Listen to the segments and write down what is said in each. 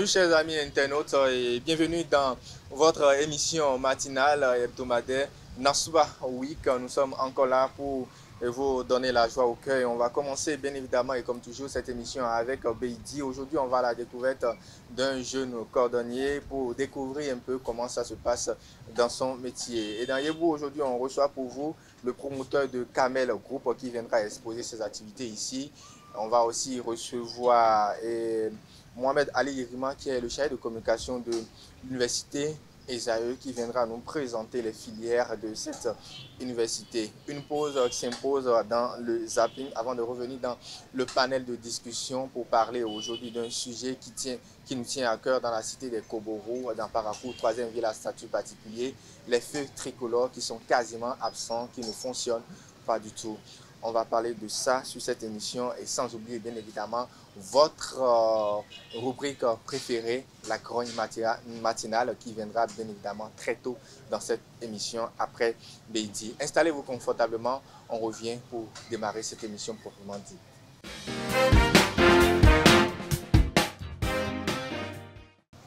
Bonjour chers amis internautes et bienvenue dans votre émission matinale hebdomadaire Nasuba Week. Nous sommes encore là pour vous donner la joie au cœur. On va commencer bien évidemment et comme toujours cette émission avec Beidi. Aujourd'hui on va à la découverte d'un jeune cordonnier pour découvrir un peu comment ça se passe dans son métier. Et dans Yébou aujourd'hui on reçoit pour vous le promoteur de Kamel Group qui viendra exposer ses activités ici. On va aussi recevoir Mohamed Ali Yerima qui est le chargé de communication de l'université Esaü qui viendra nous présenter les filières de cette université. Une pause qui s'impose dans le zapping avant de revenir dans le panel de discussion pour parler aujourd'hui d'un sujet qui nous tient à cœur dans la cité des Koboro, dans Parakou, troisième ville à statut particulier, les feux tricolores qui sont quasiment absents, qui ne fonctionnent pas du tout. On va parler de ça sur cette émission et sans oublier bien évidemment votre rubrique préférée, la grogne matinale qui viendra bien évidemment très tôt dans cette émission après Beidi. Installez-vous confortablement, on revient pour démarrer cette émission proprement dit.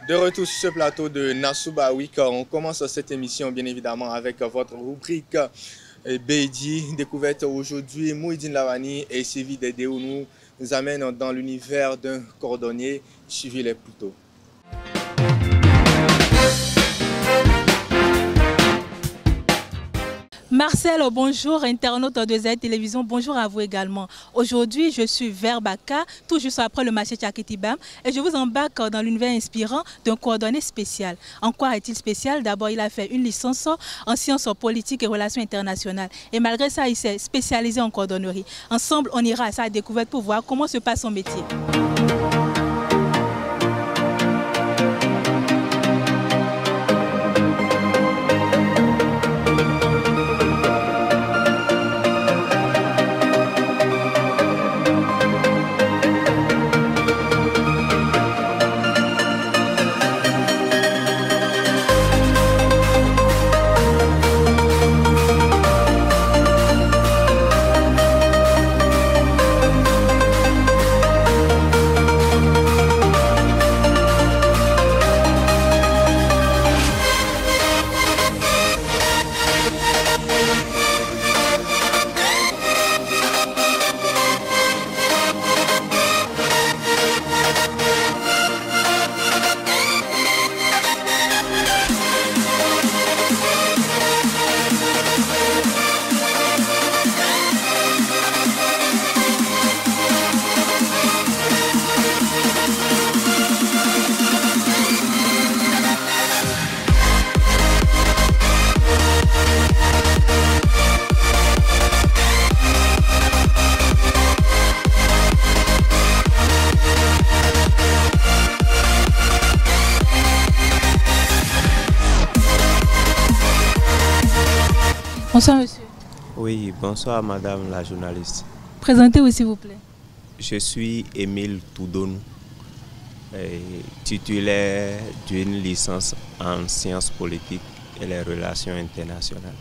De retour sur ce plateau de Nasuba Week, on commence cette émission bien évidemment avec votre rubrique Beidi, découverte aujourd'hui. Mouhidine Lavani et Sylvie Dédéou nous amènent dans l'univers d'un cordonnier. Suivez-les plutôt. Marcel, bonjour, internaute de Z Télévision, bonjour à vous également. Aujourd'hui, je suis vers Baka, tout juste après le marché Tchakitibam, et je vous embarque dans l'univers inspirant d'un cordonnier spécial. En quoi est-il spécial? D'abord, il a fait une licence en sciences politiques et relations internationales. Et malgré ça, il s'est spécialisé en cordonnerie. Ensemble, on ira à sa découverte pour voir comment se passe son métier. Bonsoir monsieur. Oui, bonsoir madame la journaliste. Présentez-vous s'il vous plaît. Je suis Émile Toudonou, titulaire d'une licence en sciences politiques et les relations internationales.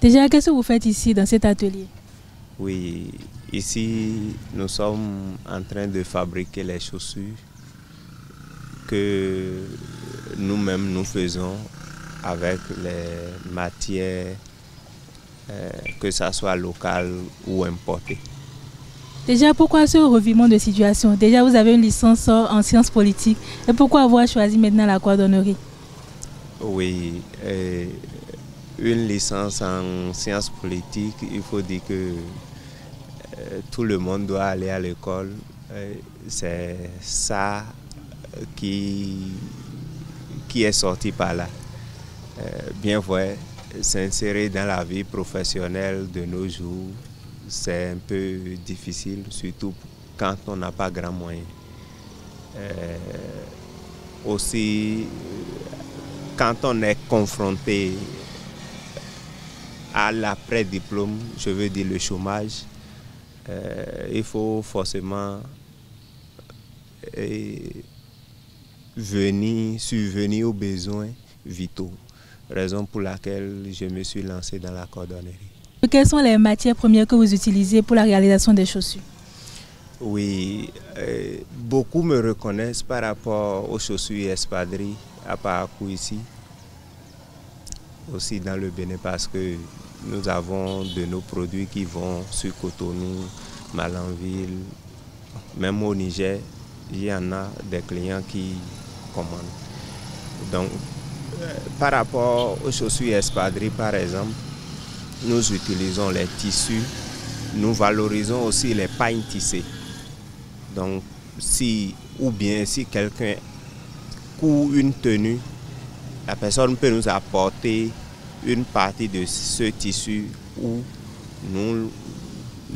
Déjà, qu'est-ce que vous faites ici dans cet atelier? Oui, ici nous sommes en train de fabriquer les chaussures que nous-mêmes nous faisons avec les matières que ça soit local ou importé. Déjà, pourquoi ce revirement de situation? Déjà, vous avez une licence en sciences politiques. Et pourquoi avoir choisi maintenant la cordonnerie? Oui, une licence en sciences politiques, il faut dire que tout le monde doit aller à l'école. C'est ça qui est sorti par là. Bien vrai, s'insérer dans la vie professionnelle de nos jours, c'est un peu difficile, surtout quand on n'a pas grand moyen. Aussi, quand on est confronté à l'après-diplôme, je veux dire le chômage, il faut forcément subvenir aux besoins vitaux. Raison pour laquelle je me suis lancé dans la cordonnerie. Quelles sont les matières premières que vous utilisez pour la réalisation des chaussures? Oui, beaucoup me reconnaissent par rapport aux chaussures espadrilles à Parakou ici, aussi dans le Bénin, parce que nous avons de nos produits qui vont sur Cotonou, Malanville, même au Niger, il y en a des clients qui commandent. Donc, par rapport aux chaussures espadrilles, par exemple, nous utilisons les tissus, nous valorisons aussi les pagnes tissées. Donc, si quelqu'un coud une tenue, la personne peut nous apporter une partie de ce tissu où nous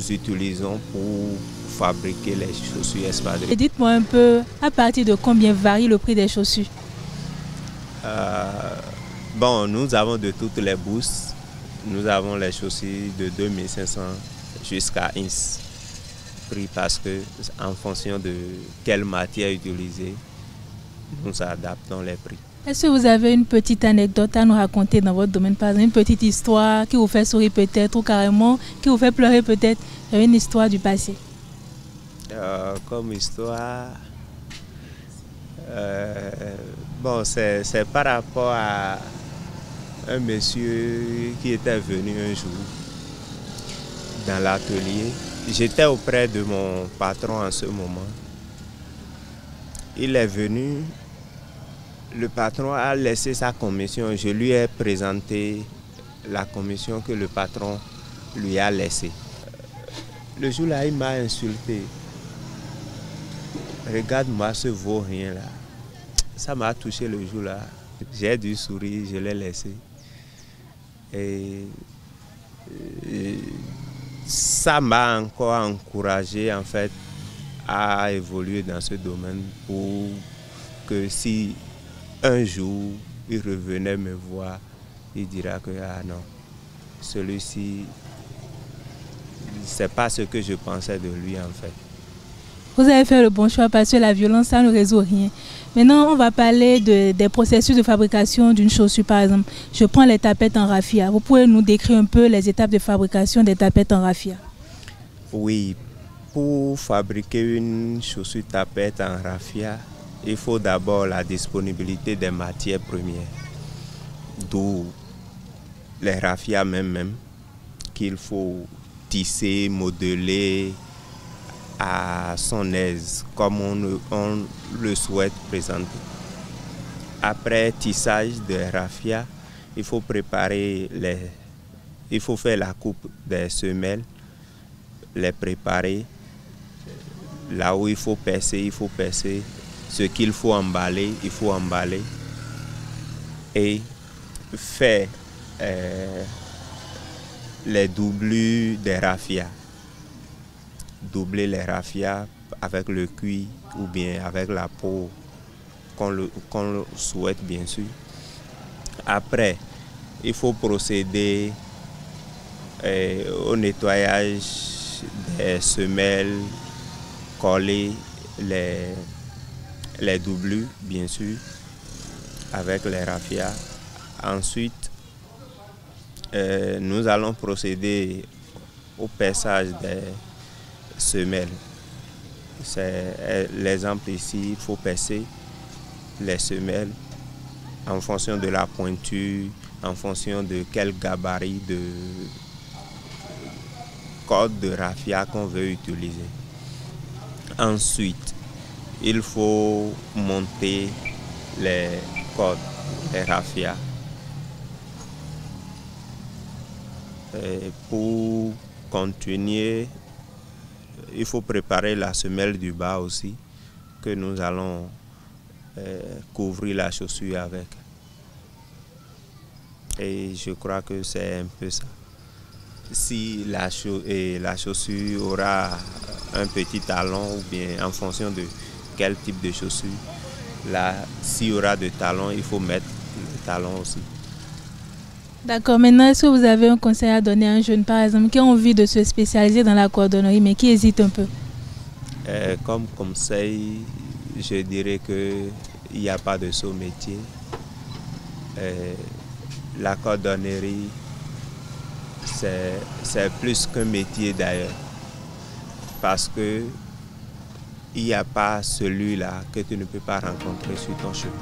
utilisons pour fabriquer les chaussures espadrilles. Et dites-moi un peu, à partir de combien varie le prix des chaussures? Bon, nous avons de toutes les bourses. Nous avons les chaussures de 2500 jusqu'à 1 prix, parce que en fonction de quelle matière utiliser, nous adaptons les prix. Est-ce que vous avez une petite anecdote à nous raconter dans votre domaine, par exemple, une petite histoire qui vous fait sourire peut-être, ou carrément qui vous fait pleurer peut-être, une histoire du passé? Comme histoire, bon, c'est par rapport à un monsieur qui était venu un jour dans l'atelier. J'étais auprès de mon patron en ce moment. Il est venu, le patron a laissé sa commission. Je lui ai présenté la commission que le patron lui a laissée. Le jour-là, il m'a insulté. Regarde-moi ce vaurien-là. Ça m'a touché le jour-là. J'ai dû sourire, je l'ai laissé. Et ça m'a encore encouragé en fait à évoluer dans ce domaine, pour que si un jour il revenait me voir, il dira que ah non, celui-ci, c'est pas ce que je pensais de lui en fait. Vous avez fait le bon choix, parce que la violence, ça ne résout rien. Maintenant, on va parler des processus de fabrication d'une chaussure, par exemple. Je prends les tapettes en raffia. Vous pouvez nous décrire un peu les étapes de fabrication des tapettes en raffia? Oui, pour fabriquer une chaussure tapette en raffia, il faut d'abord la disponibilité des matières premières, d'où les raffias même qu'il faut tisser, modeler à son aise, comme on le souhaite présenter. Après tissage de raffia, il faut faire la coupe des semelles, les préparer. Là où il faut percer. Ce qu'il faut emballer, il faut emballer. Et faire les doublures des raffias. Doubler les raffias avec le cuir ou bien avec la peau qu'on le souhaite bien sûr. Après, il faut procéder au nettoyage des semelles, coller les doublures bien sûr avec les raffias. Ensuite, nous allons procéder au perçage des semelles. C'est l'exemple ici, il faut percer les semelles en fonction de la pointure, en fonction de quel gabarit de corde de raffia qu'on veut utiliser. Ensuite, il faut monter les cordes, les raffias. Pour continuer, il faut préparer la semelle du bas aussi, que nous allons couvrir la chaussure avec. Et je crois que c'est un peu ça. Si la chaussure aura un petit talon, ou bien en fonction de quel type de chaussure, là, s'il y aura de talons, il faut mettre le talon aussi. D'accord. Maintenant, est-ce que vous avez un conseil à donner à un jeune, par exemple, qui a envie de se spécialiser dans la cordonnerie, mais qui hésite un peu? Comme conseil, je dirais qu'il n'y a pas de saut métier. La cordonnerie, c'est plus qu'un métier d'ailleurs. Parce que il n'y a pas celui-là que tu ne peux pas rencontrer sur ton chemin.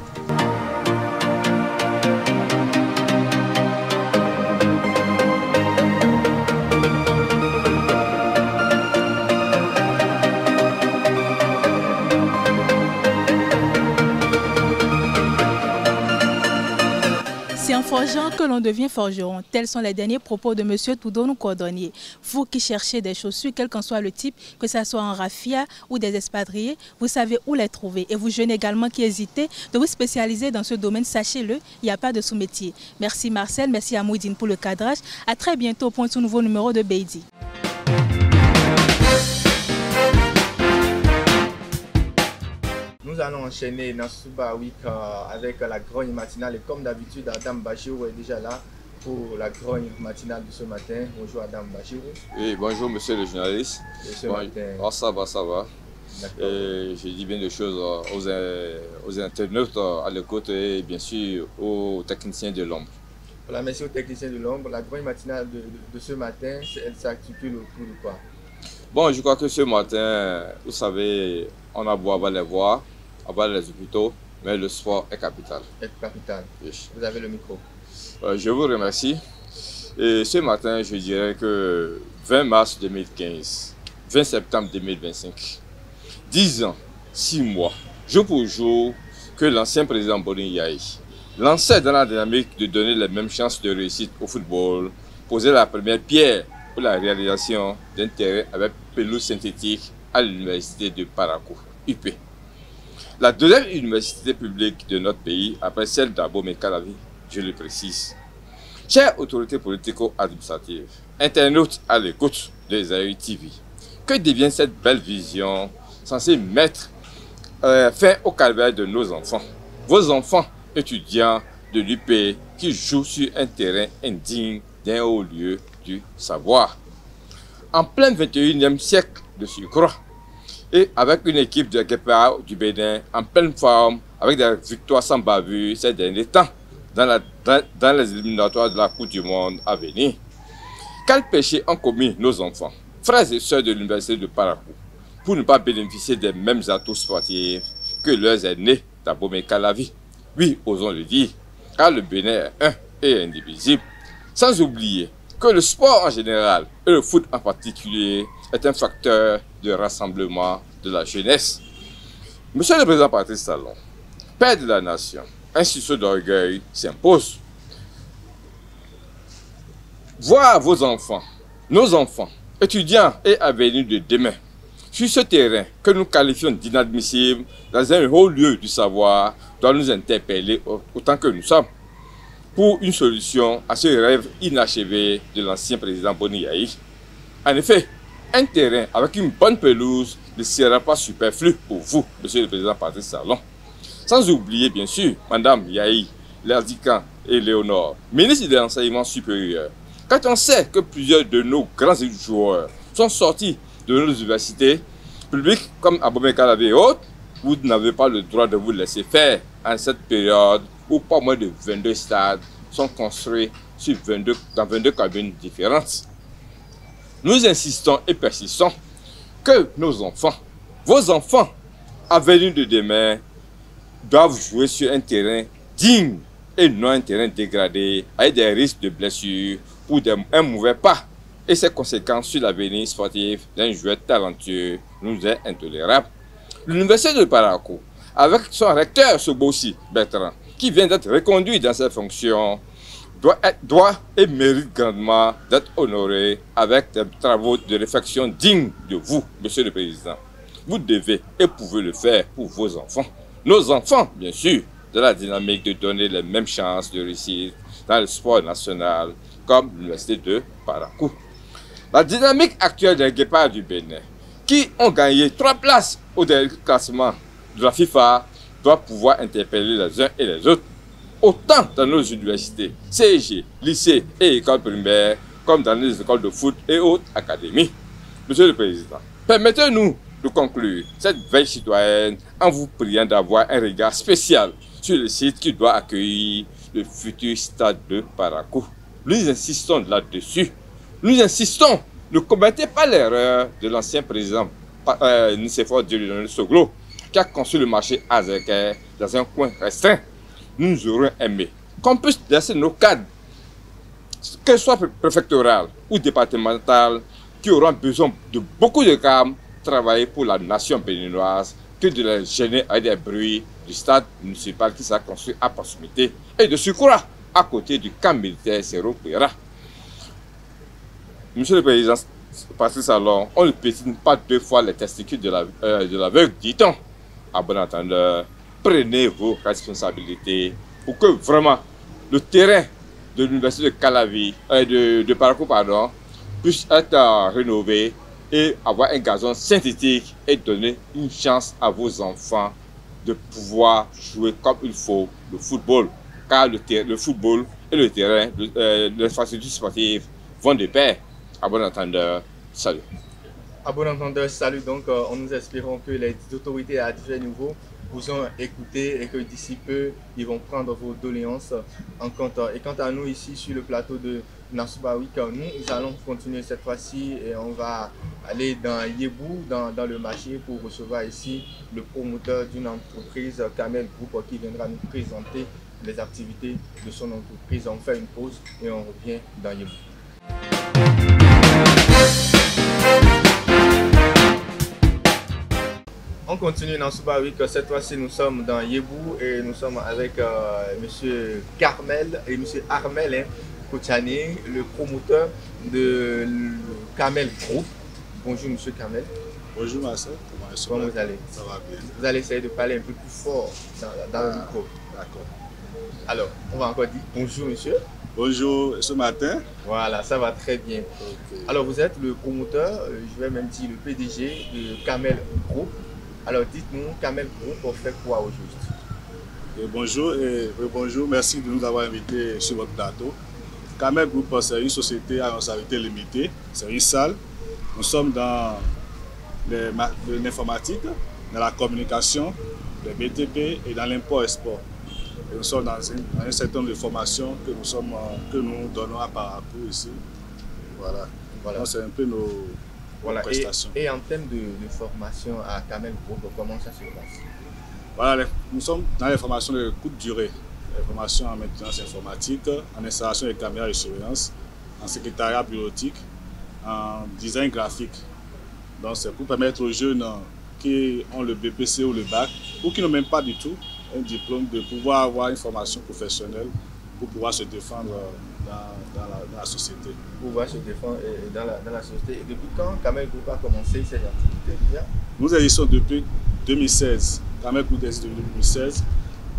C'est en forgeant que l'on devient forgeron. Tels sont les derniers propos de M. Toudonou Cordonnier. Vous qui cherchez des chaussures, quel qu'en soit le type, que ce soit en raffia ou des expatriés, vous savez où les trouver. Et vous jeunes également qui hésitez de vous spécialiser dans ce domaine, sachez-le, il n'y a pas de sous-métier. Merci Marcel, merci à Mouidine pour le cadrage. À très bientôt pour un tout nouveau numéro de Beidi. Nous allons enchaîner Nassouba Week avec la grogne matinale et comme d'habitude Adam Bachirou est déjà là pour la grogne matinale de ce matin. Bonjour Adam Bachirou. Oui, bonjour monsieur le journaliste. Et ce matin... Oh, ça va, ça va. Et je dis bien des choses aux internautes à l'écoute et bien sûr aux techniciens de l'ombre. Voilà, merci aux techniciens de l'ombre. La grogne matinale de ce matin, elle s'articule autour de quoi? Bon, je crois que ce matin, vous savez, on a beau avoir les voies, avoir les hôpitaux, mais le sport est capital. Est capital. Oui. Vous avez le micro. Je vous remercie. Et ce matin, je dirais que 20 mars 2015, 20 septembre 2025, 10 ans, 6 mois, jour pour jour, que l'ancien président Boni Yayi lançait dans la dynamique de donner les mêmes chances de réussite au football, posait la première pierre pour la réalisation d'un terrain avec pelouse synthétique à l'université de Parakou, UP. La deuxième université publique de notre pays, après celle d'Abomey-Calavi, je le précise. Chères autorités politico-administratives, internautes à l'écoute de Zaïre TV, que devient cette belle vision censée mettre fin au calvaire de nos enfants, vos enfants étudiants de l'UP qui jouent sur un terrain indigne d'un haut lieu du savoir. En plein 21e siècle de surcroît, et avec une équipe de GPA du Bénin en pleine forme, avec des victoires sans bavure ces derniers temps, dans les éliminatoires de la Coupe du Monde à venir. Quel péché ont commis nos enfants, frères et sœurs de l'université de Parakou, pour ne pas bénéficier des mêmes atouts sportifs que leurs aînés d'Abomey-Calavi? Oui, osons le dire, car le Bénin est un et indivisible. Sans oublier que le sport en général, et le foot en particulier, est un facteur de rassemblement de la jeunesse. Monsieur le Président Patrice Talon, père de la nation, un sursaut d'orgueil s'impose. Voir vos enfants, nos enfants, étudiants et avenir de demain, sur ce terrain que nous qualifions d'inadmissible dans un haut lieu du savoir, doit nous interpeller autant que nous sommes pour une solution à ce rêve inachevé de l'ancien président Boni Yayi. En effet, un terrain avec une bonne pelouse ne sera pas superflu pour vous, monsieur le président Patrice Talon. Sans oublier, bien sûr, madame Yayi, Lerdikan et Léonore, ministre de l'enseignement supérieur. Quand on sait que plusieurs de nos grands joueurs sont sortis de nos universités publiques comme Abomey-Calavi et autres, vous n'avez pas le droit de vous laisser faire en cette période où pas moins de 22 stades sont construits dans 22 cabines différentes. Nous insistons et persistons que nos enfants, vos enfants, à venir de demain, doivent jouer sur un terrain digne et non un terrain dégradé avec des risques de blessures ou un mauvais pas. Et ses conséquences sur l'avenir sportif d'un joueur talentueux nous est intolérable. L'université de Parakou, avec son recteur Sobossi Bertrand, qui vient d'être reconduit dans ses fonctions, doit et mérite grandement d'être honoré avec des travaux de réflexion dignes de vous, monsieur le président. Vous devez et pouvez le faire pour vos enfants. Nos enfants, bien sûr, de la dynamique de donner les mêmes chances de réussite dans le sport national, comme l'université de Parakou. La dynamique actuelle des Guépards du Bénin, qui ont gagné 3 places au dernier classement de la FIFA, doit pouvoir interpeller les uns et les autres, autant dans nos universités, CEG, lycées et écoles primaires, comme dans les écoles de foot et autres académies. Monsieur le Président, permettez-nous de conclure cette veille citoyenne en vous priant d'avoir un regard spécial sur le site qui doit accueillir le futur stade de Parakou. Nous insistons là-dessus. Nous insistons, ne commettez pas l'erreur de l'ancien président Nicéphore Dieudonné Soglo, qui a construit le marché Azéker dans un coin restreint. Nous aurions aimé qu'on puisse laisser nos cadres, qu'elles soient préfectorales ou départementales, qui auront besoin de beaucoup de calme, travailler pour la nation béninoise, que de les gêner avec des bruits du stade municipal qui sera construit à proximité et de surcroît à côté du camp militaire Sero Péra. Monsieur le Président Patrice Talon, on ne pétine pas deux fois les testicules de l'aveugle, dit-on. À bon entendeur, prenez vos responsabilités pour que vraiment le terrain de l'université de Calavi, de Parakou, pardon, puisse être rénové et avoir un gazon synthétique et donner une chance à vos enfants de pouvoir jouer comme il faut le football. Car le football et le terrain, l'infrastructure sportive vont de pair. À bon entendeur, salut. À bon entendeur, salut. Donc, nous espérons que les autorités à divers niveaux vous ont écouté et que d'ici peu, ils vont prendre vos doléances en compte. Et quant à nous, ici sur le plateau de Nassouba Week, nous allons continuer cette fois-ci et on va aller dans Yébou, dans le marché, pour recevoir ici le promoteur d'une entreprise, Kamel Group, qui viendra nous présenter les activités de son entreprise. On fait une pause et on revient dans Yébou. On continue dans Nassouba Week. Cette fois-ci, nous sommes dans Yébou et nous sommes avec M. Carmel et M. Armel Koutiani, le promoteur de Kamel Group. Bonjour M. Carmel. Bonjour Marcel. Comment vous allez? Ça va bien. Vous allez essayer de parler un peu plus fort dans le micro. D'accord. Alors, on va encore dire bonjour monsieur. Bonjour, ce matin. Voilà, ça va très bien. Okay. Alors, vous êtes le promoteur, je vais même dire le PDG de Kamel Group. Alors, dites-nous, Kamel Group, on fait quoi au juste? Bonjour, merci de nous avoir invités sur votre plateau. Kamel Group, c'est une société à responsabilité limitée, c'est une salle. Nous sommes dans l'informatique, dans la communication, le BTP et dans l'import-export. Nous sommes dans un certain nombre de formations que nous donnons à Parakou ici. Voilà. Donc c'est un peu nos prestations. Et en termes de formation à Kamel Group, comment ça se passe? Voilà, nous sommes dans les formations de courte durée. Les formations en maintenance informatique, en installation de caméras de surveillance, en secrétariat bureautique, en design graphique. Donc c'est pour permettre aux jeunes qui ont le BPC ou le bac, ou qui n'ont même pas du tout un diplôme, de pouvoir avoir une formation professionnelle pour pouvoir se défendre dans la société. Pour pouvoir se défendre dans la société. Et depuis quand Kamel Group a commencé ses activités déjà? Nous existons depuis 2016. Kamel Group existe depuis 2016.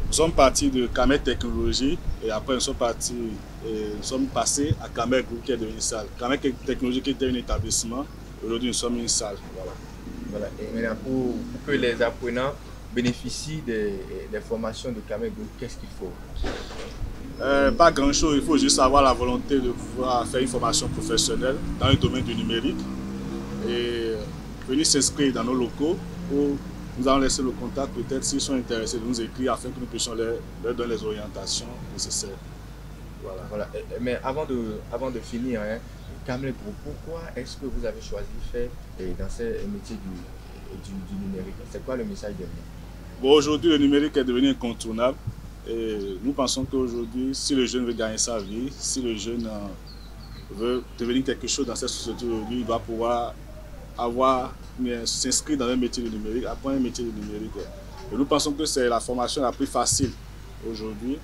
Nous sommes partis de Kamel Technologie et après nous sommes passés à Kamel Group qui est devenu une salle. Kamel Technologie qui était un établissement, aujourd'hui nous sommes une salle. Voilà. Et maintenant pour que les apprenants bénéficient des formations de Kamel Group, qu'est-ce qu'il faut? Pas grand-chose, il faut juste avoir la volonté de pouvoir faire une formation professionnelle dans le domaine du numérique et venir s'inscrire dans nos locaux où nous allons laisser le contact, peut-être s'ils sont intéressés de nous écrire afin que nous puissions leur donner les orientations nécessaires. Voilà. Mais avant de finir, Kamel Group, pourquoi est-ce que vous avez choisi de faire dans ces métiers du numérique? C'est quoi le message derrière? Bon, aujourd'hui, le numérique est devenu incontournable. Et nous pensons qu'aujourd'hui, si le jeune veut gagner sa vie, si le jeune veut devenir quelque chose dans cette société aujourd'hui, il doit pouvoir s'inscrire dans un métier de numérique, apprendre un métier de numérique. Et nous pensons que c'est la formation la plus facile aujourd'hui.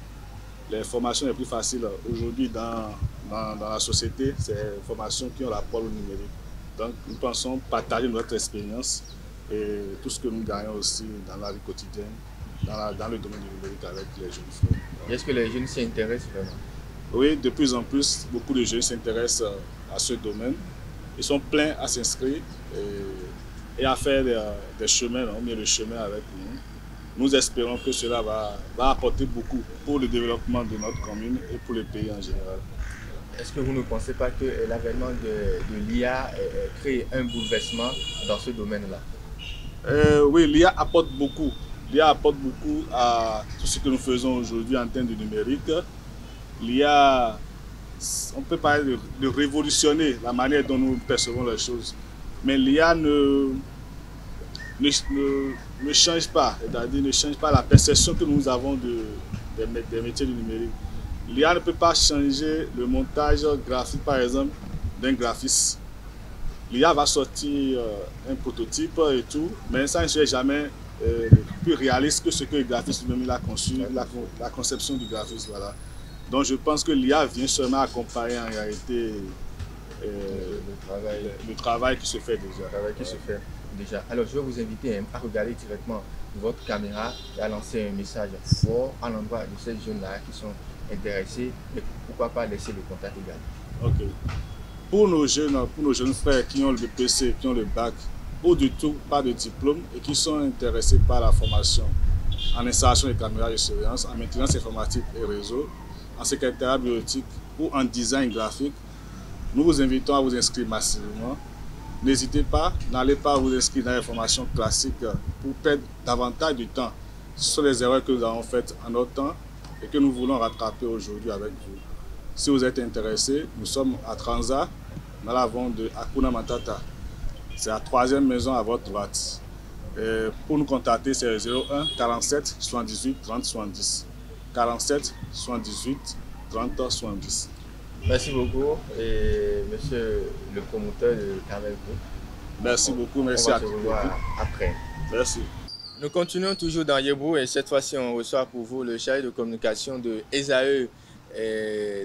Les formations les plus faciles aujourd'hui dans la société, c'est les formations qui ont rapport au numérique. Donc nous pensons partager notre expérience et tout ce que nous gagnons aussi dans la vie quotidienne, dans le domaine du numérique avec les jeunes frères. Est-ce que les jeunes s'y intéressent vraiment? Oui, de plus en plus, beaucoup de jeunes s'intéressent à ce domaine. Ils sont pleins à s'inscrire et à faire des chemins, on met le chemin avec nous. Nous espérons que cela va apporter beaucoup pour le développement de notre commune et pour le pays en général. Est-ce que vous ne pensez pas que l'avènement de l'IA crée un bouleversement dans ce domaine-là? Oui, l'IA apporte beaucoup. L'IA apporte beaucoup à tout ce que nous faisons aujourd'hui en termes de numérique. L'IA, on peut parler de révolutionner la manière dont nous percevons les choses. Mais l'IA ne ne change pas, c'est-à-dire ne change pas la perception que nous avons des métiers du numérique. L'IA ne peut pas changer le montage graphique, par exemple, d'un graphiste. L'IA va sortir un prototype et tout, mais ça ne sera jamais plus réaliste que ce que le graphiste lui-même a conçu, la conception du graphiste. Voilà. Donc je pense que l'IA vient seulement accompagner en réalité le travail qui se fait déjà. Alors je vais vous inviter à regarder directement votre caméra et à lancer un message fort à l'endroit de ces jeunes-là qui sont intéressés et pourquoi pas laisser le contact également. Ok. Pour nos jeunes frères qui ont le BPC, qui ont le bac, ou du tout pas de diplôme et qui sont intéressés par la formation en installation des caméras de surveillance, en maintenance informatique et réseau, en secrétariat bureautique ou en design graphique, nous vous invitons à vous inscrire massivement. N'hésitez pas, n'allez pas vous inscrire dans les formations classiques pour perdre davantage du temps. Ce sont les erreurs que nous avons faites en notre temps et que nous voulons rattraper aujourd'hui avec vous. Si vous êtes intéressé, nous sommes à Transa, dans la vente de Hakuna Matata. C'est la 3e maison à votre droite. Et pour nous contacter, c'est 01 47 78 30 70. 47 78 30 70. Merci beaucoup, et monsieur le promoteur de Carmel Group. Merci beaucoup, merci à tous. On va se revoir après. Merci. Nous continuons toujours dans Yébou et cette fois-ci on reçoit pour vous le chargé de communication de ESAE,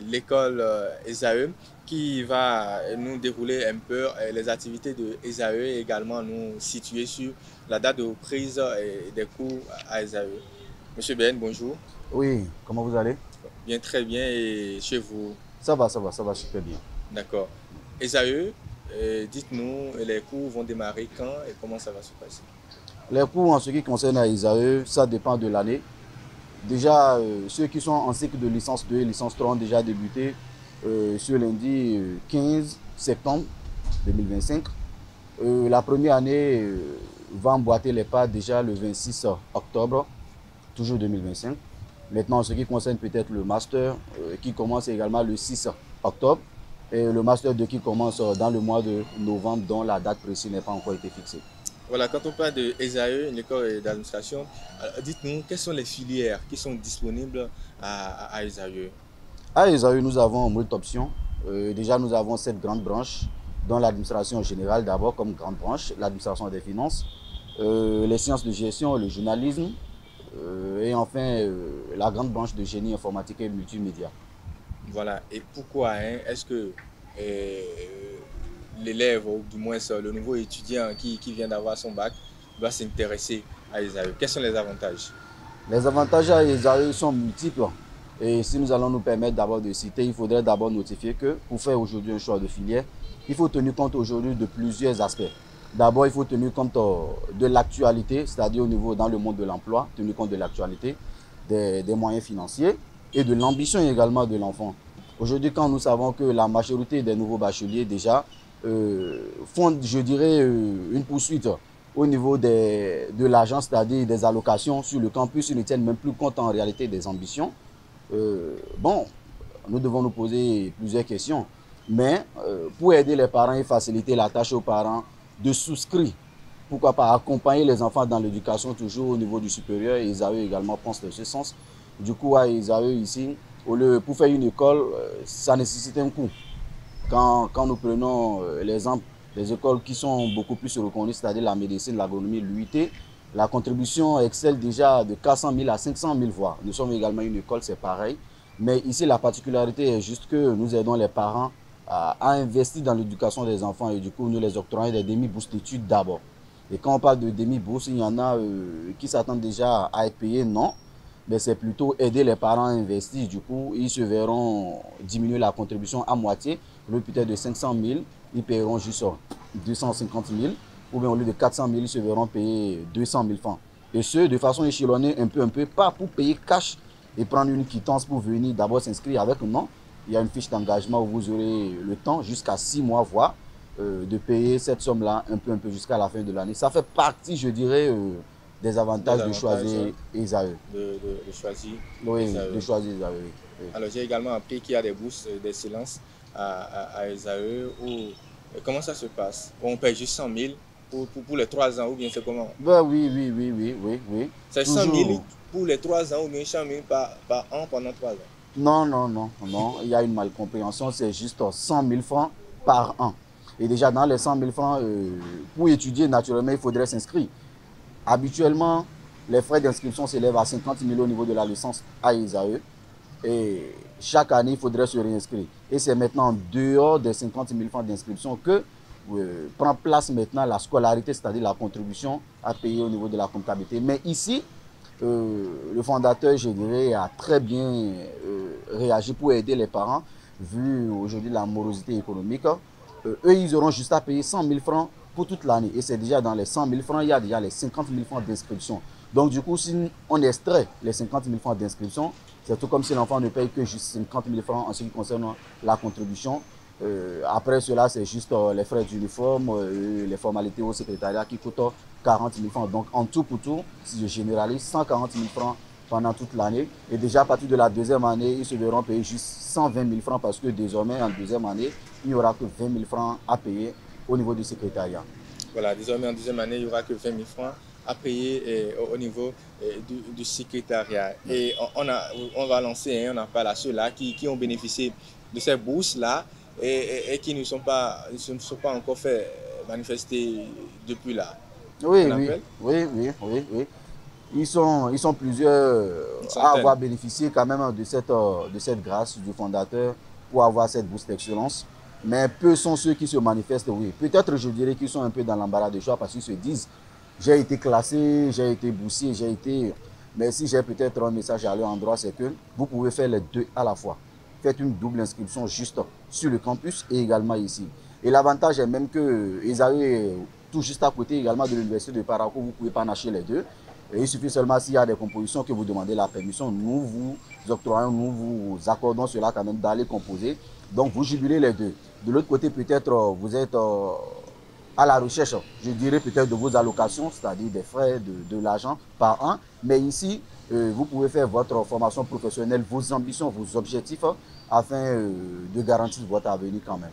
l'école ESAE, qui va nous dérouler un peu les activités de ESAE et également nous situer sur la date de reprise des cours à ESAE. Monsieur Ben, bonjour. Oui, comment vous allez? Bien, très bien, et chez vous? Ça va super bien. D'accord. ESAE, dites-nous, les cours vont démarrer quand et comment ça va se passer? Les cours en ce qui concerne à ESAE, ça dépend de l'année. Déjà, ceux qui sont en cycle de licence 2 et licence 3 ont déjà débuté ce lundi 15 septembre 2025. La première année va emboîter les pas déjà le 26 octobre, toujours 2025. Maintenant, en ce qui concerne peut-être le master qui commence également le 6 octobre et le master 2 qui commence dans le mois de novembre dont la date précise n'a pas encore été fixée. Voilà, quand on parle de ESAE, l'école d'administration, dites-nous quelles sont les filières qui sont disponibles à ESAE? À ESAE, nous avons moult options. Déjà, nous avons 7 grandes branches, dont l'administration générale d'abord comme grande branche, l'administration des finances, les sciences de gestion, le journalisme, et enfin la grande branche de génie informatique et multimédia. Voilà, et pourquoi est-ce que l'élève, ou du moins le nouveau étudiant qui vient d'avoir son bac, doit s'intéresser à ESAE? Quels sont les avantages? Les avantages à ESAE sont multiples. Et si nous allons nous permettre d'abord de citer, il faudrait d'abord notifier que pour faire aujourd'hui un choix de filière, il faut tenir compte aujourd'hui de plusieurs aspects. D'abord, il faut tenir compte de l'actualité, c'est-à-dire au niveau dans le monde de l'emploi, tenir compte de l'actualité, des moyens financiers et de l'ambition également de l'enfant. Aujourd'hui, quand nous savons que la majorité des nouveaux bacheliers déjà font, je dirais, une poursuite au niveau de l'agence, c'est-à-dire des allocations sur le campus, ils ne tiennent même plus compte en réalité des ambitions. Bon, nous devons nous poser plusieurs questions, mais pour aider les parents et faciliter la tâche aux parents de souscrire, pourquoi pas accompagner les enfants dans l'éducation toujours au niveau du supérieur, et ESAE également pense de ce sens. Du coup, à ESAE ici, pour faire une école, ça nécessite un coût. Quand nous prenons l'exemple des écoles qui sont beaucoup plus reconnues, c'est-à-dire la médecine, l'agronomie, l'UIT, la contribution excelle déjà de 400 000 à 500 000 voix. Nous sommes également une école, c'est pareil. Mais ici, la particularité est juste que nous aidons les parents à investir dans l'éducation des enfants et du coup, nous les octroyons des demi-bourses d'études d'abord. Et quand on parle de demi-bourses, il y en a qui s'attendent déjà à être payés, non. Mais c'est plutôt aider les parents à investir. Du coup, ils se verront diminuer la contribution à moitié. Au lieu peut-être de 500 000, ils paieront juste 250 000. Ou bien au lieu de 400 000, ils se verront payer 200 000 francs. Et ce, de façon échelonnée, un peu, pas pour payer cash et prendre une quittance pour venir d'abord s'inscrire avec. Non, il y a une fiche d'engagement où vous aurez le temps, jusqu'à 6 mois, voire, de payer cette somme-là un peu jusqu'à la fin de l'année. Ça fait partie, je dirais, des avantages de choisir ESAE. De choisir ESAE. De choisir ESAE. Oui. Alors, j'ai également appris qu'il y a des bourses d'excellence à ESAE. Comment ça se passe? On paye juste 100 000 pour les 3 ans ou bien c'est comment? Ben oui. C'est 100 000 pour les 3 ans ou bien 100 000 par an pendant 3 ans? Non, il y a une malcompréhension, c'est juste 100 000 francs par an. Et déjà dans les 100 000 francs, pour étudier naturellement, il faudrait s'inscrire. Habituellement, les frais d'inscription s'élèvent à 50 000 au niveau de la licence à ISAE. Et chaque année, il faudrait se réinscrire. Et c'est maintenant en dehors des 50 000 francs d'inscription que prend place maintenant la scolarité, c'est-à-dire la contribution à payer au niveau de la comptabilité. Mais ici, le fondateur, je dirais, a très bien réagi pour aider les parents, vu aujourd'hui la morosité économique. Eux, ils auront juste à payer 100 000 francs pour toute l'année. Et c'est déjà dans les 100 000 francs, il y a déjà les 50 000 francs d'inscription. Donc du coup, si on extrait les 50 000 francs d'inscription, c'est tout comme si l'enfant ne paye que juste 50 000 francs en ce qui concerne la contribution. Après cela, c'est juste les frais d'uniforme, les formalités au secrétariat qui coûtent 40 000 francs. Donc en tout pour tout, si je généralise, 140 000 francs pendant toute l'année. Et déjà à partir de la deuxième année, ils se verront payer juste 120 000 francs parce que désormais en deuxième année, il n'y aura que 20 000 francs à payer au niveau du secrétariat. Voilà, désormais en deuxième année, il n'y aura que 20 000 francs à payer au niveau du secrétariat. Et on va lancer un appel à ceux-là qui ont bénéficié de ces bourses-là et qui ne sont pas encore fait manifester depuis là. Oui. Ils sont plusieurs à avoir bénéficié quand même de cette grâce du fondateur pour avoir cette bourse d'excellence. Mais peu sont ceux qui se manifestent, oui. Peut-être, je dirais qu'ils sont un peu dans l'embarras de choix parce qu'ils se disent j'ai été classé, j'ai été boursier, Mais si j'ai peut-être un message à leur endroit, c'est que vous pouvez faire les deux à la fois. Faites une double inscription juste sur le campus et également ici. Et l'avantage est même que ISAE est tout juste à côté également de l'université de Parakou, vous pouvez panacher les deux. Et il suffit seulement s'il y a des compositions que vous demandez la permission, nous vous octroyons, nous vous accordons cela quand même d'aller composer. Donc vous jubilez les deux. De l'autre côté, peut-être vous êtes à la recherche, je dirais peut-être de vos allocations, c'est-à-dire des frais de l'argent par an. Mais ici, vous pouvez faire votre formation professionnelle, vos ambitions, vos objectifs, afin de garantir votre avenir quand même.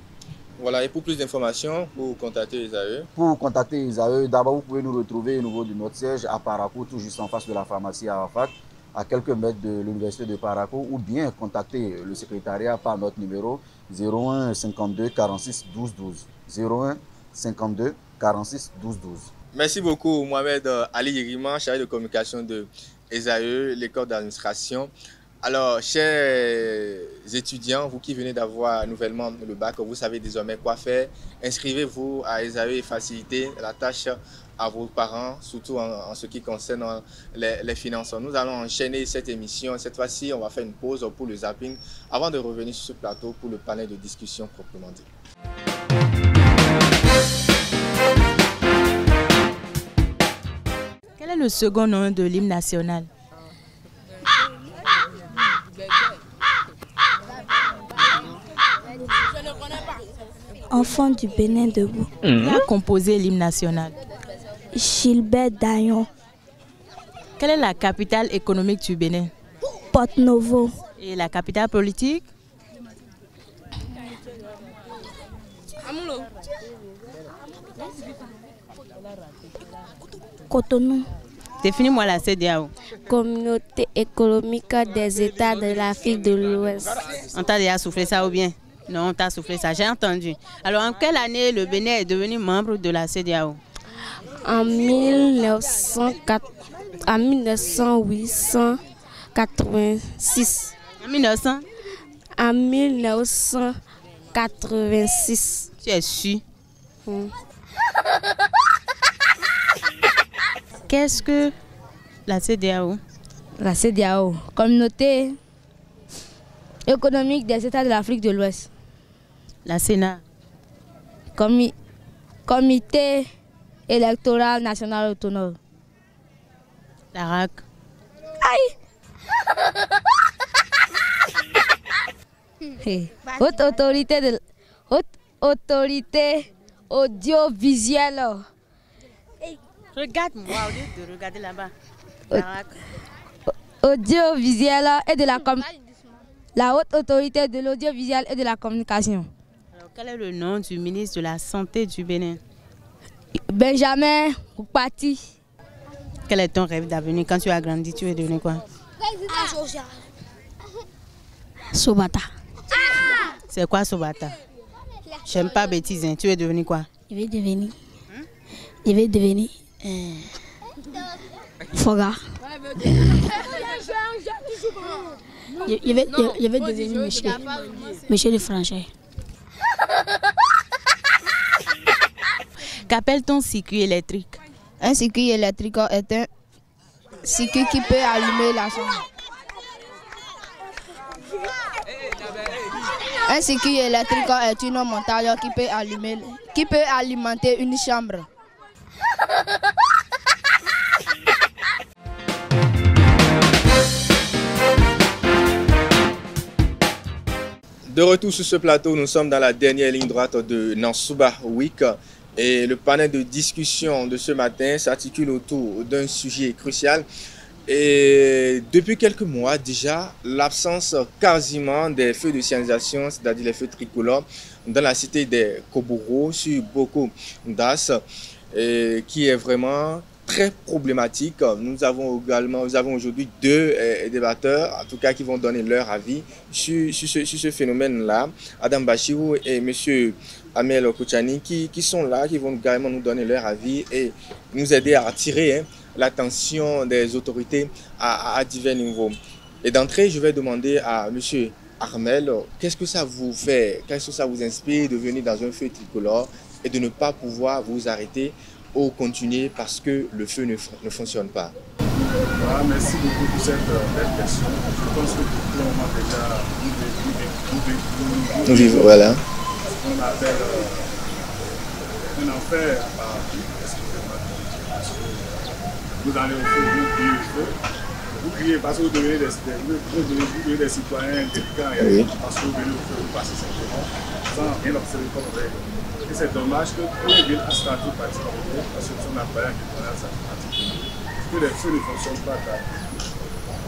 Voilà, et pour plus d'informations, pour contacter ISAE. Pour contacter ISAE, d'abord vous pouvez nous retrouver au niveau de notre siège à Parakou, tout juste en face de la pharmacie Arafat, à quelques mètres de l'université de Parakou, ou bien contacter le secrétariat par notre numéro 01 52 46 12 12. 01 52 46 12 12. Merci beaucoup Mohamed Ali Yeriman, chargé de communication de ISAE, l'école d'administration. Alors, chers étudiants, vous qui venez d'avoir nouvellement le bac, vous savez désormais quoi faire. Inscrivez-vous à ISAE et facilitez la tâche à vos parents, surtout en ce qui concerne les finances. Nous allons enchaîner cette émission. Cette fois-ci, on va faire une pause pour le zapping avant de revenir sur ce plateau pour le panel de discussion proprement dit. Quel est le second nom de l'hymne national? Enfant du Bénin debout. Qui a composé l'hymne national? Gilbert Dayon. Quelle est la capitale économique du Bénin? Porto-Novo. Et la capitale politique? Cotonou. Définis-moi la CEDEAO. Communauté économique des États de l'Afrique de l'Ouest. On t'a déjà soufflé ça ou bien? Non, on t'a soufflé ça, j'ai entendu. Alors, en quelle année le Bénin est devenu membre de la CEDEAO? En 1986. En 1900? En 1986. Tu es sûr? Qu'est-ce que la CEDEAO? La CEDEAO, Communauté économique des États de l'Afrique de l'Ouest. La Sénat. Comité électoral national autonome. La RAC. Aïe. Haute autorité audiovisuelle. Regarde-moi au lieu de regarder là-bas. La RAC. Audiovisuelle et de la haute autorité de l'audiovisuel et de la communication. Alors, quel est le nom du ministre de la Santé du Bénin? Benjamin Pati. Quel est ton rêve d'avenir? Quand tu as grandi, tu veux devenir quoi? Sobata. C'est quoi Sobata? J'aime pas bêtise, hein. Tu veux devenir quoi? Je vais devenir Foga. Je vais devenir monsieur de Franchet. Qu'appelle-t-on circuit électrique? Un circuit électrique est un circuit qui peut allumer la chambre. Un circuit électrique est une montagne qui peut alimenter une chambre. De retour sur ce plateau, nous sommes dans la dernière ligne droite de Nansouba Week. Et le panel de discussion de ce matin s'articule autour d'un sujet crucial. Et depuis quelques mois déjà, l'absence quasiment des feux de signalisation, c'est-à-dire les feux tricolores, dans la cité des Koboro sur Boko Das, qui est vraiment très problématique. Nous avons aujourd'hui deux débatteurs, en tout cas qui vont donner leur avis sur ce phénomène-là. Adam Bachirou et M. Amel Kouchani qui sont là, qui vont carrément nous donner leur avis et nous aider à attirer l'attention des autorités à divers niveaux. Et d'entrée, je vais demander à M. Armel, qu'est-ce que ça vous fait, qu'est-ce que ça vous inspire de venir dans un feu tricolore et de ne pas pouvoir vous arrêter ou continuer parce que le feu ne fonctionne pas? Voilà, merci beaucoup pour cette belle question. Je pense que pour le moment déjà, nous vivons voilà. ce qu'on appelle un enfer à Paris. Vous allez au feu, vous criez parce que vous devenez des citoyens intelligents et parce que vous venez au feu, vous passez simplement sans rien observer comme règle. Et c'est dommage que tous les villes à statut particulier, parce que son appareil qui connaît à statut particulier, que les feux ne fonctionnent pas.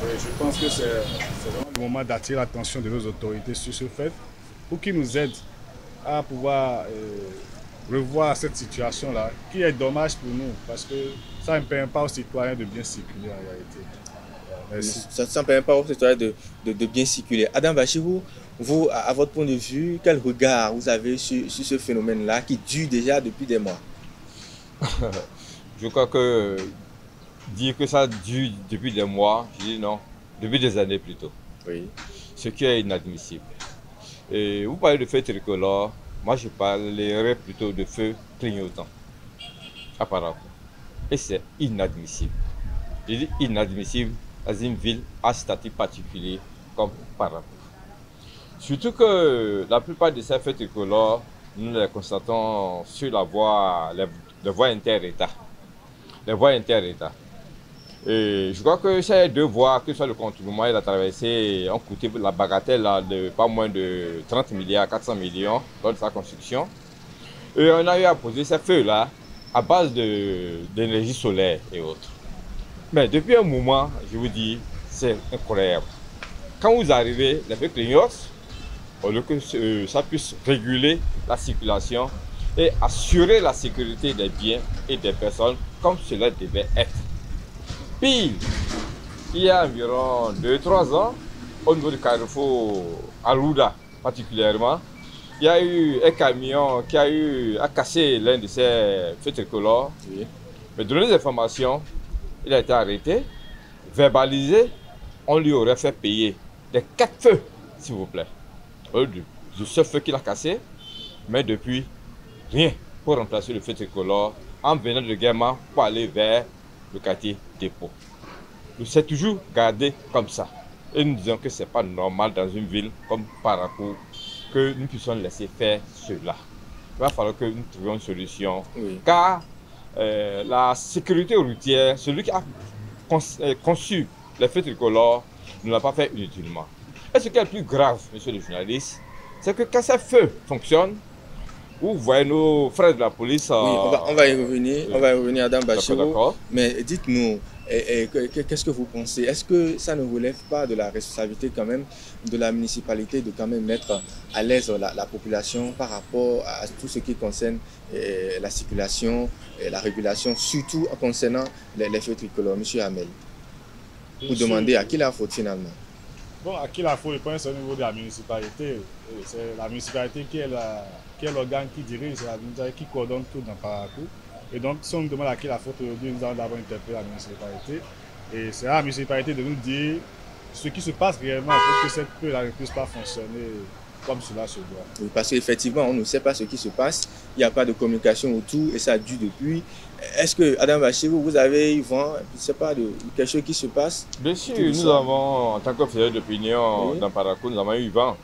Et je pense que c'est vraiment le moment d'attirer l'attention de nos autorités sur ce fait pour qu'ils nous aident à pouvoir revoir cette situation-là, qui est dommage pour nous, parce que ça ne permet pas aux citoyens de bien circuler en réalité. Merci. Ça ne permet pas aux citoyens de bien circuler. Adam Bachirou, vous, à votre point de vue, quel regard vous avez sur ce phénomène-là qui dure déjà depuis des mois? Je crois que dire que ça dure depuis des mois, je dis non, depuis des années plutôt. Oui. Ce qui est inadmissible. Et vous parlez de feu tricolore, moi je parlerais plutôt de feu clignotant, apparemment. Et c'est inadmissible. Je dis inadmissible dans une ville à statut particulier comme Parakou. Surtout que la plupart de ces feux tricolores, nous les constatons sur la voie, les voies inter-États. Les voies inter-États. Et je crois que ces deux voies, que ce soit le contournement et la traversée, ont coûté la bagatelle là, de pas moins de 30 milliards, 400 millions lors de sa construction. Et on a eu à poser ces feux-là à base d'énergie solaire et autres. Mais depuis un moment, je vous dis, c'est incroyable. Quand vous arrivez, les feux clignotent, au lieu que ça puisse réguler la circulation et assurer la sécurité des biens et des personnes comme cela devait être. Pire, il y a environ 2-3 ans, au niveau du carrefour Alouda particulièrement, il y a eu un camion qui a eu à casser l'un de ces feux tricolores. Oui. Mais donné des informations, il a été arrêté, verbalisé, on lui aurait fait payer des 4 feux, s'il vous plaît. De ce feu qu'il a cassé, mais depuis, rien pour remplacer le feu tricolore en venant de Guéma pour aller vers le quartier dépôt. Nous s'est toujours gardé comme ça. Et nous disons que ce n'est pas normal dans une ville comme Parakou que nous puissions laisser faire cela. Il va falloir que nous trouvions une solution. Oui. Car la sécurité routière, celui qui a conçu les feux tricolores, ne l'a pas fait inutilement. Et ce qui est le plus grave, monsieur le journaliste, c'est que quand ces feux fonctionnent, Vous voyez nos frères de la police. Oui, on va y revenir. Oui. On va y revenir, Adam Bachirou. D'accord. Mais dites-nous, qu'est-ce que vous pensez? Est-ce que ça ne relève pas de la responsabilité quand même de la municipalité de quand même mettre à l'aise la population par rapport à tout ce qui concerne la circulation et la régulation, surtout concernant les feux tricolores? Monsieur Hamel, vous demandez à qui la faute finalement? Bon, à qui la faute, je pense, au niveau de la municipalité. C'est la municipalité qui est l'organe qui dirige, c'est la municipalité qui coordonne tout dans Parakou. Et donc, si on nous demande à qui la faute aujourd'hui, nous allons d'abord interpeller la municipalité. Et c'est à la municipalité de nous dire ce qui se passe réellement pour que cette peur ne puisse pas fonctionner comme cela se doit. Oui, parce qu'effectivement, on ne sait pas ce qui se passe, il n'y a pas de communication autour et ça dure depuis. Est-ce que, Adam Bachirou, vous avez eu vent, je ne sais pas, de quelque chose qui se passe? Bien sûr, nous avons, en tant qu'officier d'opinion dans Parakou, nous avons eu vent.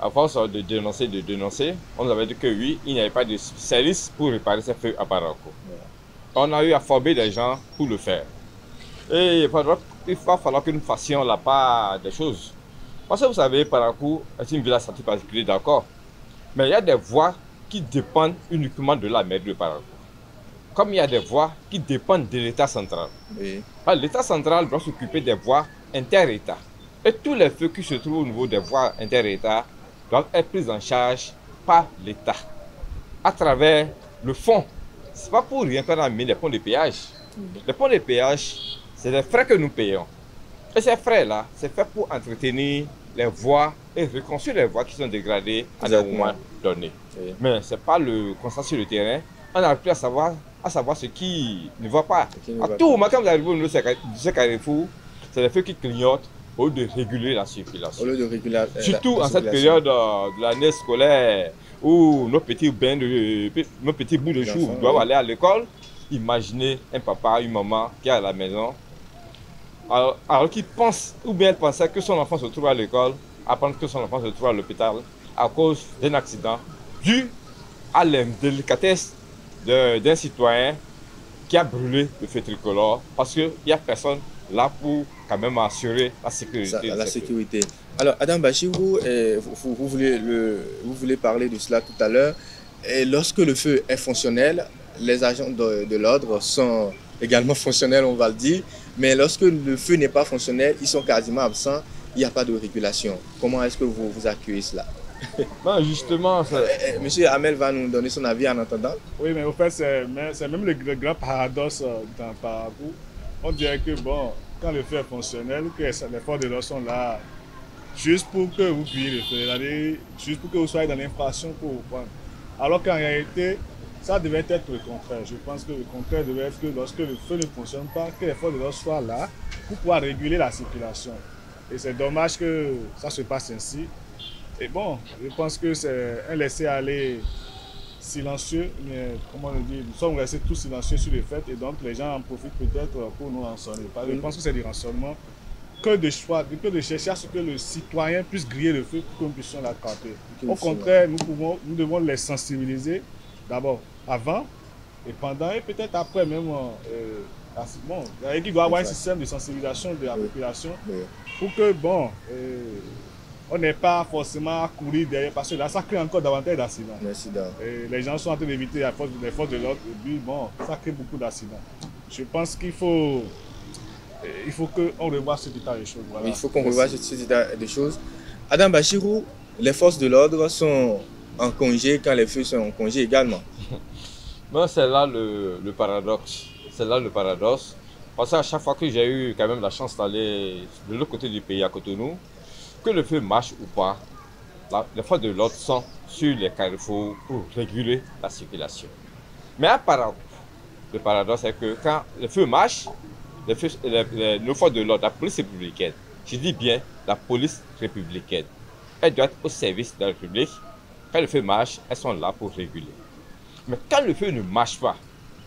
À force de dénoncer, on nous avait dit que oui, il n'y avait pas de service pour réparer ces feux à Parakou. On a eu à former des gens pour le faire. Et il va falloir que nous fassions la part des choses. Parce que vous savez, Parakou est une ville à statut particulier, d'accord. Mais il y a des voies qui dépendent uniquement de la mairie de Parakou. Comme il y a des voies qui dépendent de l'État central. Oui. L'État central doit s'occuper des voies inter-État. Et tous les feux qui se trouvent au niveau des voies inter-État doivent être pris en charge par l'État à travers le fonds. Ce n'est pas pour rien qu'on a mis les ponts de péage. Les ponts de péage, c'est des frais que nous payons. Et ces frais-là, c'est fait pour entretenir les voies et reconstruire les voies qui sont dégradées à des moments donnés. Oui. Mais ce n'est pas le constat sur le terrain. On n'arrive plus à savoir ce qui ne va pas. À tout moment, quand vous arrivez au niveau de ce carrefour, c'est les feux qui clignotent au lieu de réguler la circulation. Au lieu de réguler surtout en cette période de l'année scolaire où nos petits bouts de chou doivent aller à l'école. Imaginez un papa, une maman qui est à la maison, alors qu'il pense, ou bien elle pensait que son enfant se trouve à l'école, apprendre que son enfant se trouve à l'hôpital à cause d'un accident dû à l'indélicatesse d'un citoyen qui a brûlé le feu tricolore parce qu'il n'y a personne là pour quand même assurer la sécurité. La sécurité. Alors, Adam Bachirou, vous voulez parler de cela tout à l'heure. Lorsque le feu est fonctionnel, les agents de l'ordre sont également fonctionnels, on va le dire. Mais lorsque le feu n'est pas fonctionnel, ils sont quasiment absents, il n'y a pas de régulation. Comment est-ce que vous accueillez cela? Non, justement, Monsieur Hamel va nous donner son avis en attendant. Oui, mais au fait, c'est même le grand paradoxe dans Parakou. On dirait que, bon, quand le feu est fonctionnel, que les forces de l'ordre sont là juste pour que vous puissiez le faire, juste pour que vous soyez dans l'infraction pour vous prendre. Alors qu'en réalité, ça devait être le contraire. Je pense que le contraire devait être que lorsque le feu ne fonctionne pas, que les forces de l'ordre soient là pour pouvoir réguler la circulation. Et c'est dommage que ça se passe ainsi. Et bon, je pense que c'est un laisser-aller silencieux, mais comment le dire, nous sommes restés tous silencieux sur les faits et donc les gens en profitent peut-être pour nous rançonner. Je pense que c'est du rançonnement que de chercher à ce que le citoyen puisse griller le feu pour que nous puissions l'attraper. Au contraire, nous devons les sensibiliser d'abord avant et pendant et peut-être après même. Bon, il doit y avoir un système de sensibilisation de la population pour que, bon, on n'est pas forcément à courir derrière, parce que là, ça crée encore davantage d'accidents. Les gens sont en train d'éviter les forces de l'ordre, et puis, bon, ça crée beaucoup d'accidents. Je pense qu'il faut qu'on revoie ce état des choses. Voilà. Il faut qu'on revoie ce état des choses. Adam Bachirou, les forces de l'ordre sont en congé quand les feux sont en congé également. Non, c'est là le paradoxe. C'est là le paradoxe. Parce qu'à chaque fois que j'ai eu quand même la chance d'aller de l'autre côté du pays, à Cotonou, que le feu marche ou pas, les forces de l'ordre sont sur les carrefours pour réguler la circulation. Mais à Parakou, le paradoxe est que quand le feu marche, nos forces de l'ordre, la police républicaine, je dis bien la police républicaine, elle doit être au service de la République. Quand le feu marche, elles sont là pour réguler. Mais quand le feu ne marche pas,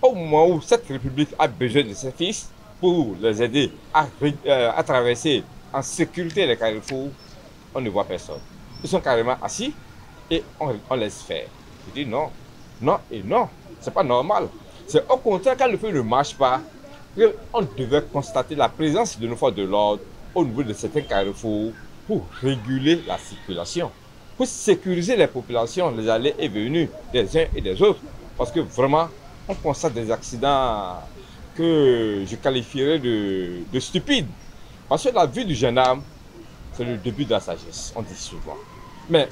au moment où cette République a besoin de ses fils pour les aider à traverser en sécurité les carrefours, on ne voit personne. Ils sont carrément assis et on laisse faire. Je dis non, non et non. C'est pas normal. C'est au contraire, quand le feu ne marche pas, on devait constater la présence de nos forces de l'ordre au niveau de certains carrefours pour réguler la circulation. pour sécuriser les populations, les allées et venues des uns et des autres. Parce que vraiment, on constate des accidents que je qualifierais de stupides. Parce que la vie du jeune homme, c'est le début de la sagesse, on dit souvent. Mais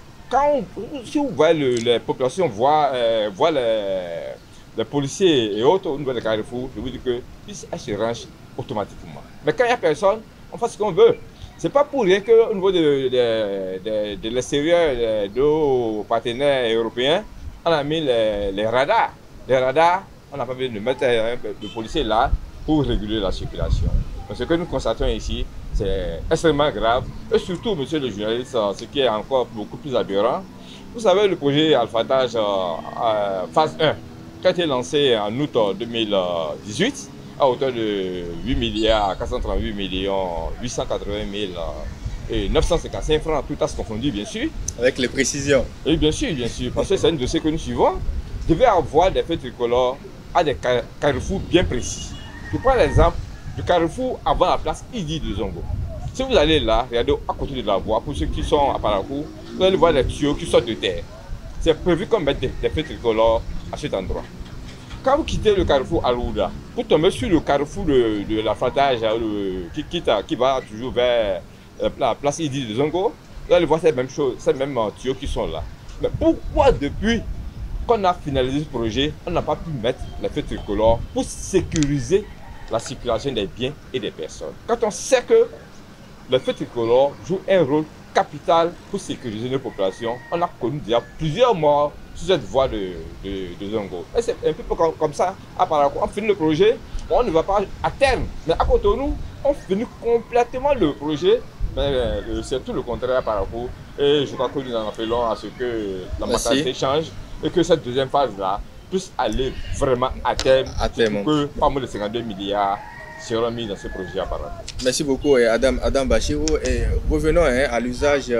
si vous voyez les populations voient les policiers et autres au niveau des carrefours, je vous dis qu'ils se rangent automatiquement. Mais quand il n'y a personne, on fait ce qu'on veut. Ce n'est pas pour rien qu'au niveau de l'extérieur de nos partenaires européens, on a mis les radars. Les radars, on n'a pas besoin de mettre le policier là pour réguler la circulation. Donc, ce que nous constatons ici, c'est extrêmement grave. Et surtout, monsieur le journaliste, ce qui est encore beaucoup plus aberrant, vous savez, le projet Alphatage phase 1, qui a été lancé en août 2018, à hauteur de 8 milliards 438 millions 880 000 et 955 francs, tout à ce confondu, bien sûr. Avec les précisions. Oui, bien sûr, parce que c'est un dossier que nous suivons. Devait avoir des feux tricolores à des carrefours bien précis. Je prends l'exemple du carrefour avant la place Idi de Zongo. Si vous allez là, regardez à côté de la voie, pour ceux qui sont à Parakou, vous allez voir les tuyaux qui sortent de terre. C'est prévu qu'on mette des feux tricolores à cet endroit. Quand vous quittez le carrefour Alouda, pour tomber sur le carrefour de la Fatage qui va toujours vers la place Idi de Zongo, vous allez voir ces mêmes choses, ces mêmes tuyaux qui sont là. Mais pourquoi depuis qu'on a finalisé ce projet, on n'a pas pu mettre les feux tricolores pour sécuriser la circulation des biens et des personnes? Quand on sait que le feu tricolore joue un rôle capital pour sécuriser nos populations, on a connu déjà plusieurs morts sur cette voie de Zongo. Et c'est un peu comme ça, à Parakou, on finit le projet, on ne va pas à terme. Mais à côté de nous, on finit complètement le projet, mais c'est tout le contraire à Parakou. Et je crois que nous en appelons à ce que la mentalité change et que cette deuxième phase-là puisse aller vraiment à terme. Pour que pas moins de 52 milliards seront mis dans ce projet à Parakou. Merci beaucoup Adam Bachirou. Et revenons à l'usage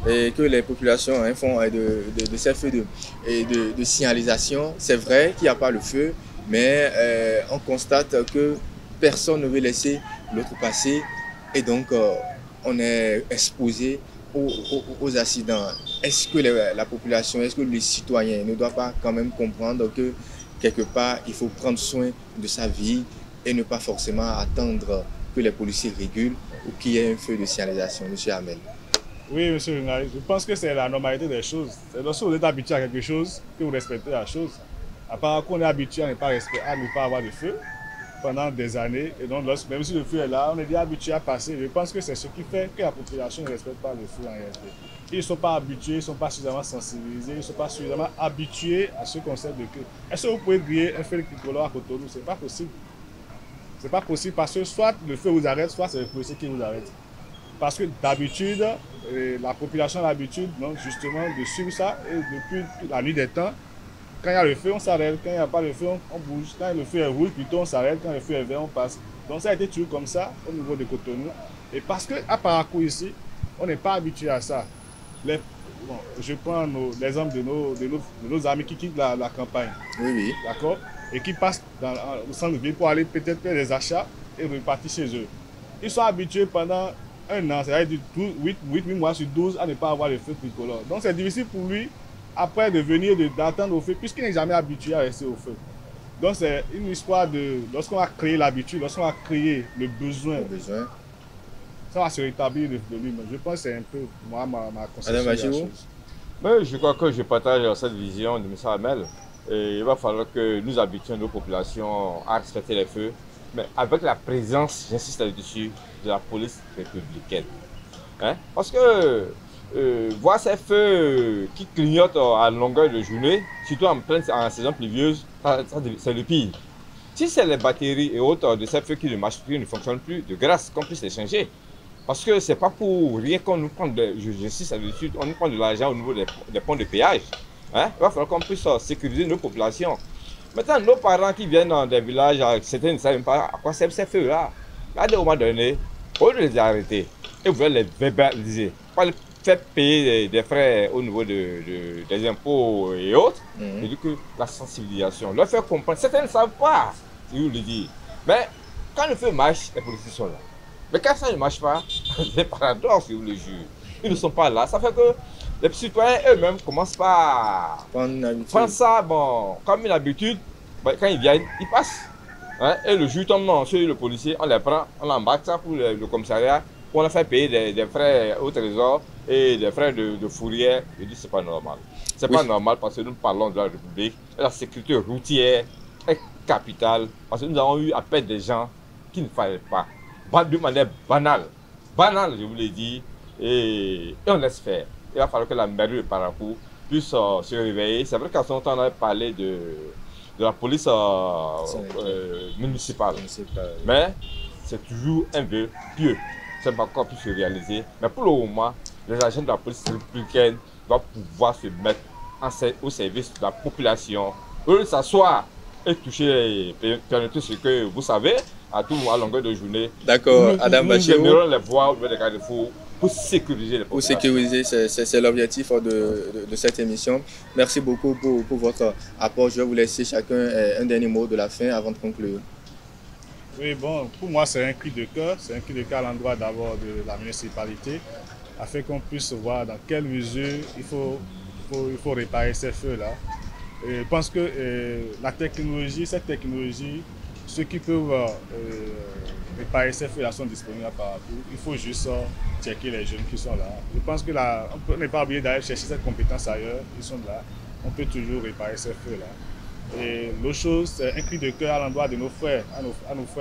que les populations font de ces feux de signalisation. C'est vrai qu'il n'y a pas le feu, mais on constate que personne ne veut laisser l'autre passer et donc on est exposé aux accidents. Est-ce que la population, est-ce que les citoyens ne doivent pas quand même comprendre que quelque part il faut prendre soin de sa vie et ne pas forcément attendre que les policiers régulent ou qu'il y ait un feu de signalisation? Monsieur Hamel. Oui, monsieur le journaliste, je pense que c'est la normalité des choses. C'est lorsque vous êtes habitué à quelque chose que vous respectez la chose. À part qu'on est habitué à ne pas avoir de feu pendant des années, et donc même si le feu est là, on est déjà habitué à passer. Je pense que c'est ce qui fait que la population ne respecte pas le feu en réalité. Ils ne sont pas habitués, ils ne sont pas suffisamment sensibilisés, ils ne sont pas suffisamment habitués à ce concept de feu. Est-ce que vous pouvez griller un feu tricolore à Cotonou? Ce n'est pas possible. Ce n'est pas possible parce que soit le feu vous arrête, soit c'est le policier qui vous arrête. Parce que d'habitude, la population a l'habitude justement de suivre ça, et depuis la nuit des temps, quand il y a le feu, on s'arrête. Quand il n'y a pas le feu, on bouge. Quand le feu est rouge, plutôt on s'arrête. Quand le feu est vert, on passe. Donc ça a été toujours comme ça au niveau de Cotonou. Et parce qu'à Parakou ici, on n'est pas habitué à ça. Je prends l'exemple de nos amis qui quittent la campagne. Oui, oui. D'accord? Et qui passent au centre-ville pour aller peut-être faire des achats et repartir chez eux. Ils sont habitués pendant un an, c'est-à-dire 8 mois sur 12 à ne pas avoir le feu tricolore. Donc c'est difficile pour lui après de venir d'attendre au feu, puisqu'il n'est jamais habitué à rester au feu. Donc c'est une histoire de, lorsqu'on a créé l'habitude, lorsqu'on a créé le besoin, ça va se rétablir de lui-même. Je pense que c'est un peu moi ma conception de la chose. Mais je crois que je partage cette vision de M. Hamel. Et il va falloir que nous habituions nos populations à respecter les feux, mais avec la présence, j'insiste là-dessus, de la police républicaine. Parce que voir ces feux qui clignotent à longueur de journée, surtout en saison pluvieuse, c'est le pire. Si c'est les batteries et autres de ces feux qui ne marchent plus, ne fonctionnent plus, de grâce qu'on puisse les changer. Parce que c'est pas pour rien qu'on nous prend, j'insiste là-dessus, on nous prend de l'argent au niveau des ponts de péage. Il va falloir qu'on puisse sécuriser nos populations. Maintenant, nos parents qui viennent dans des villages, certains ne savent même pas à quoi servent ces feux-là. À un moment donné, au lieu de les arrêter, et vous voulez les verbaliser, pas les faire payer des frais au niveau des impôts et autres, je dis que la sensibilisation, leur faire comprendre. Certains ne savent pas, si vous le dites. Mais quand le feu marche, les policiers sont là. Mais quand ça ne marche pas, c'est paradoxe, si vous le jurez. Ils ne sont pas là. Ça fait que les citoyens eux-mêmes commencent par prendre ça bon, comme une habitude. Bah, quand ils viennent, ils passent. Hein, et le jour tombe sur le policier, on les prend, on l'embarque ça pour le commissariat, pour leur faire payer des frais au trésor et des frais de fourrière. Je dis c'est pas normal. C'est pas normal parce que nous parlons de la République et la sécurité routière est capitale parce que nous avons eu à perdre des gens qui ne fallait pas. De manière banale. Banale, je vous l'ai dit. Et on laisse faire. Il va falloir que la mairie de Parakou puisse se réveiller. C'est vrai qu'à son temps, on avait parlé de la police municipale. Mais c'est toujours un vœu pieux. C'est pas encore pu se réaliser. Mais pour le moment, les agents de la police républicaine doivent pouvoir se mettre au service de la population. Eux, s'asseoir et toucher tout ce que vous savez à tout à longueur de journée. D'accord, Adam Bachirou. Nous les voir au des carrefours pour sécuriser les populations. Pour sécuriser, c'est l'objectif de cette émission. Merci beaucoup pour votre apport. Je vais vous laisser chacun un dernier mot de la fin avant de conclure. Oui, bon, pour moi, c'est un cri de cœur. C'est un cri de cœur à l'endroit d'abord de la municipalité, afin qu'on puisse voir dans quelle mesure il faut réparer ces feux-là. Je pense que cette technologie, ceux qui peuvent réparer ces feux-là sont disponibles partout. Il faut juste checker les jeunes qui sont là. Je pense que on n'est pas obligé d'aller chercher cette compétence ailleurs. Ils sont là. On peut toujours réparer ces feux-là. Et l'autre chose, c'est un cri de cœur à l'endroit de nos frères, nos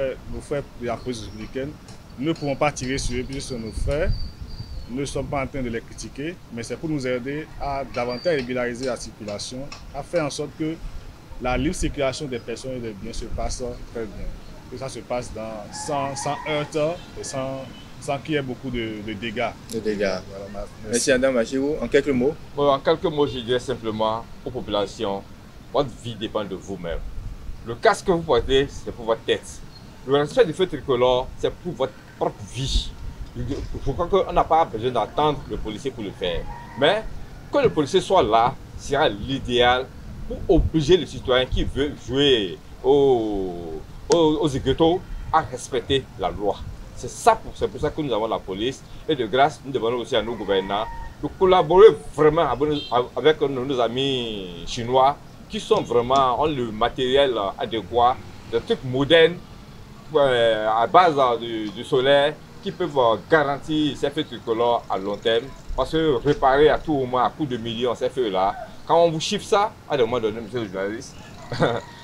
frères de la police républicaine. Nous ne pouvons pas tirer sur eux, puisque ce sont nos frères. Nous ne sommes pas en train de les critiquer, mais c'est pour nous aider à davantage régulariser la circulation, à faire en sorte que la libre circulation des personnes et des biens se passe très bien. Que ça se passe sans heurts et sans qu'il y ait beaucoup de dégâts. Voilà, merci Adam Bachirou. En quelques mots. Bon, en quelques mots, je dirais simplement aux populations, votre vie dépend de vous-même. Le casque que vous portez, c'est pour votre tête. Le respect du feu tricolore, c'est pour votre propre vie. Je crois qu'on n'a pas besoin d'attendre le policier pour le faire. Mais que le policier soit là, sera l'idéal pour obliger le citoyen qui veut jouer aux égotos à respecter la loi. C'est pour ça que nous avons la police. Et de grâce, nous demandons aussi à nos gouvernants de collaborer vraiment avec nos amis chinois qui sont vraiment, ont le matériel adéquat, des trucs modernes à base du solaire, qui peuvent garantir ces feux tricolores à long terme. Parce que réparer à tout moment, à coût de millions, ces feux-là, quand on vous chiffre ça, à un moment donné, monsieur le journaliste,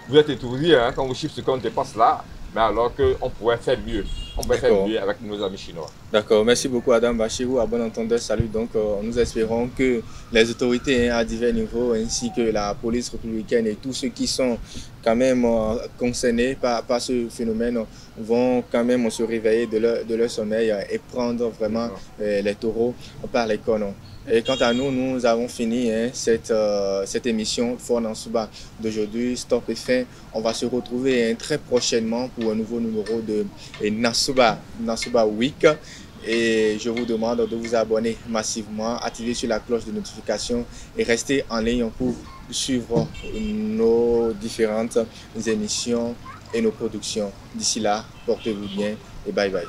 vous êtes étourdi hein, quand vous chiffre ce qu'on dépasse là, mais alors qu'on pourrait faire mieux. On pourrait faire mieux avec nos amis chinois. D'accord, merci beaucoup Adam Bachirou. À bon entendeur, salut. Donc, nous espérons que les autorités à divers niveaux, ainsi que la police républicaine et tous ceux qui sont quand même concernés par ce phénomène, vont quand même se réveiller de leur sommeil et prendre vraiment les taureaux par les cornes. Et quant à nous, nous avons fini cette émission Fort Nansouba d'aujourd'hui. Stop et fin. On va se retrouver très prochainement pour un nouveau numéro de Nansouba Week. Et je vous demande de vous abonner massivement, activer sur la cloche de notification et rester en ligne pour suivre nos différentes émissions et nos productions. D'ici là, portez-vous bien et bye bye.